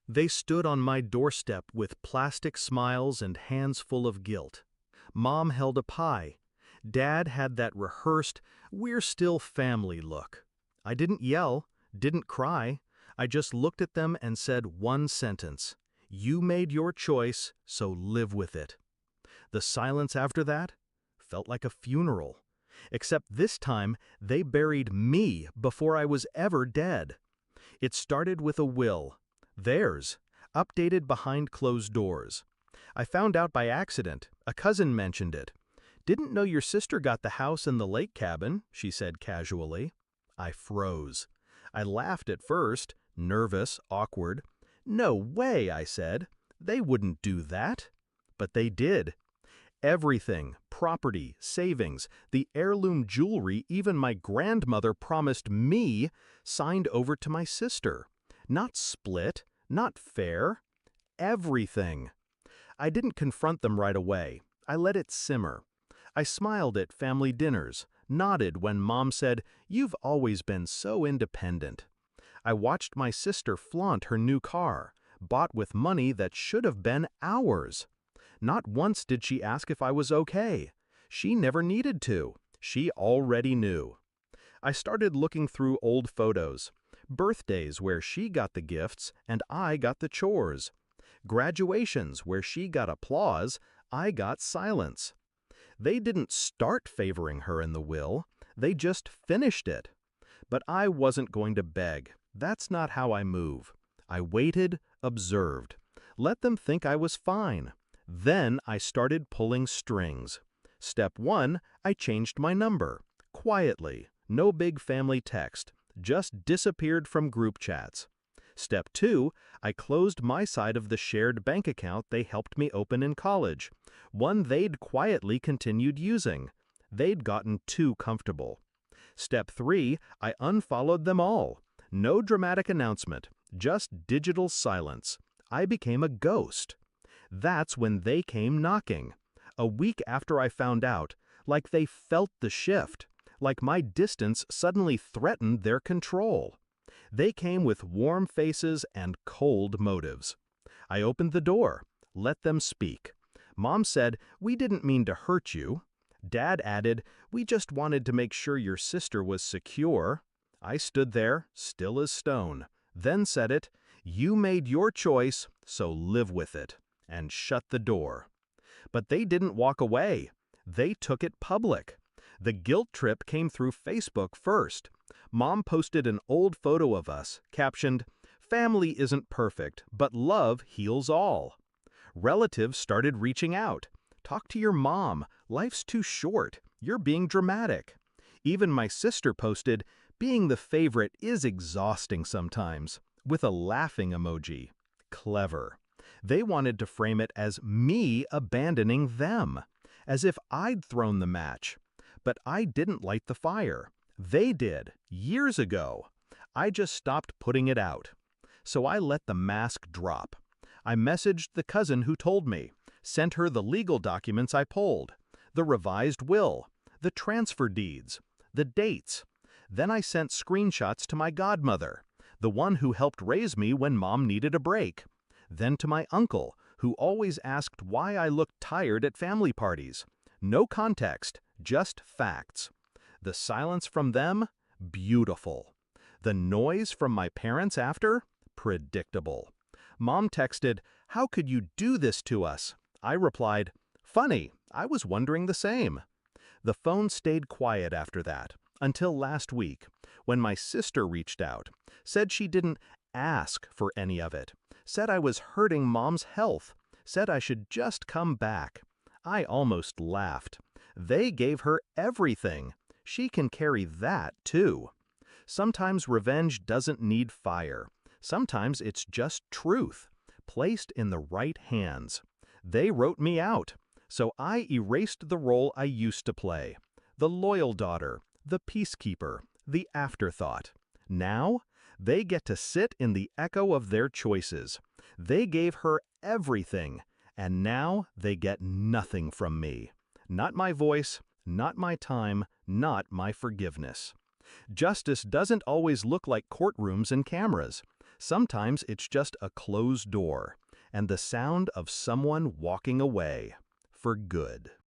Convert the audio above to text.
They stood on my doorstep with plastic smiles and hands full of guilt. Mom held a pie. Dad had that rehearsed, we're still family look. I didn't yell, didn't cry. I just looked at them and said one sentence. You made your choice, so live with it. The silence after that felt like a funeral. Except this time, they buried me before I was ever dead. It started with a will. Theirs, updated behind closed doors. I found out by accident. A cousin mentioned it. Didn't know your sister got the house and the lake cabin, she said casually. I froze. I laughed at first, nervous, awkward. No way, I said. They wouldn't do that. But they did. Everything, property, savings, the heirloom jewelry even my grandmother promised me, signed over to my sister. Not split, not fair. Everything. I didn't confront them right away. I let it simmer. I smiled at family dinners, nodded when Mom said, "You've always been so independent." I watched my sister flaunt her new car, bought with money that should have been ours. Not once did she ask if I was okay. She never needed to. She already knew. I started looking through old photos. Birthdays where she got the gifts and I got the chores. Graduations where she got applause, I got silence. They didn't start favoring her in the will, they just finished it. But I wasn't going to beg. That's not how I move. I waited, observed. Let them think I was fine. Then I started pulling strings. Step 1, I changed my number. Quietly, no big family text, just disappeared from group chats. Step 2, I closed my side of the shared bank account they helped me open in college, one they'd quietly continued using. They'd gotten too comfortable. Step 3, I unfollowed them all. No dramatic announcement, just digital silence. I became a ghost. That's when they came knocking. A week after I found out, like they felt the shift, like my distance suddenly threatened their control. They came with warm faces and cold motives. I opened the door, let them speak. Mom said, "We didn't mean to hurt you." Dad added, "We just wanted to make sure your sister was secure." I stood there, still as stone, then said it, "You made your choice, so live with it," and shut the door. But they didn't walk away. They took it public. The guilt trip came through Facebook first. Mom posted an old photo of us, captioned, "Family isn't perfect, but love heals all." Relatives started reaching out. "Talk to your mom. Life's too short. You're being dramatic." Even my sister posted, "Being the favorite is exhausting sometimes," with a laughing emoji. Clever. They wanted to frame it as me abandoning them, as if I'd thrown the match. But I didn't light the fire. They did, years ago. I just stopped putting it out. So I let the mask drop. I messaged the cousin who told me, sent her the legal documents I pulled, the revised will, the transfer deeds, the dates. Then I sent screenshots to my godmother, the one who helped raise me when Mom needed a break. Then to my uncle, who always asked why I looked tired at family parties. No context, just facts. The silence from them? Beautiful. The noise from my parents after? Predictable. Mom texted, "How could you do this to us?" I replied, "Funny, I was wondering the same." The phone stayed quiet after that, until last week, when my sister reached out, said she didn't ask for any of it, said I was hurting Mom's health, said I should just come back. I almost laughed. They gave her everything. She can carry that, too. Sometimes revenge doesn't need fire. Sometimes it's just truth, placed in the right hands. They wrote me out, so I erased the role I used to play. The loyal daughter, the peacekeeper, the afterthought. Now, they get to sit in the echo of their choices. They gave her everything, and now they get nothing from me. Not my voice, not my time, not my forgiveness. Justice doesn't always look like courtrooms and cameras. Sometimes it's just a closed door and the sound of someone walking away for good.